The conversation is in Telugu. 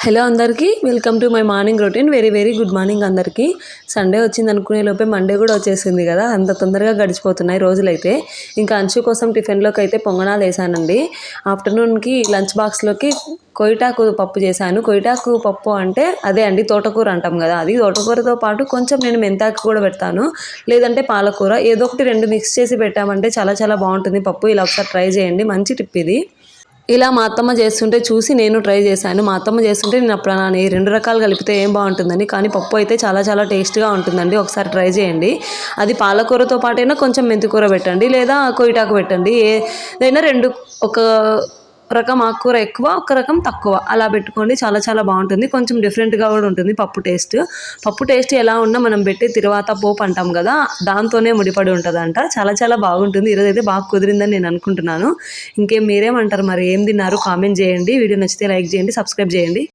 హలో అందరికీ welcome to my morning routine. Very good morning అందరికీ. సండే వచ్చింది అనుకునే లోపే మండే కూడా వచ్చేసింది కదా, అంత తొందరగా గడిచిపోతున్నాయి రోజులైతే. ఇంకా అంచు కోసం టిఫిన్లోకి అయితే పొంగనాలు వేసానండి. ఆఫ్టర్నూన్కి లంచ్ బాక్స్లోకి కొయిటాకు పప్పు చేశాను. కొయిటాకు పప్పు అంటే అదే అండి, తోటకూర అంటాం కదా, అది తోటకూరతో పాటు కొంచెం నేను మెంతాకు కూడా పెడతాను, లేదంటే పాలకూర, ఏదో ఒకటి రెండు మిక్స్ చేసి పెట్టామంటే చాలా చాలా బాగుంటుంది పప్పు. ఇలా ఒకసారి ట్రై చేయండి, మంచి టిప్ ఇది. ఇలా మా అత్తమ్మ చేస్తుంటే చూసి నేను ట్రై చేశాను. మా అత్తమ్మ చేస్తుంటే నేను అప్పుడు అన్నాను, ఈ రెండు రకాలు కలిపితే ఏం బాగుంటుందని. కానీ పప్పు అయితే చాలా చాలా టేస్ట్గా ఉంటుందండి, ఒకసారి ట్రై చేయండి. అది పాలకూరతో పాటైనా కొంచెం మెంతికూర పెట్టండి, లేదా కొయిటాకు పెట్టండి. ఏదైనా రెండు, ఒక రకం ఆకుకూర ఎక్కువ, ఒక రకం తక్కువ, అలా పెట్టుకోండి. చాలా చాలా బాగుంటుంది. కొంచెం డిఫరెంట్గా కూడా ఉంటుంది పప్పు టేస్ట్. పప్పు టేస్ట్ ఎలా ఉన్నా మనం పెట్టే తర్వాత పోపు అంటాం కదా, దాంతోనే ముడిపడి ఉంటుందంట. చాలా చాలా బాగుంటుంది. ఈరోజు అయితే బాగా కుదిరిందని నేను అనుకుంటున్నాను. ఇంకేం మీరేమంటారు మరి? ఏం తిన్నారు కామెంట్ చేయండి. వీడియో నచ్చితే లైక్ చేయండి, సబ్స్క్రైబ్ చేయండి.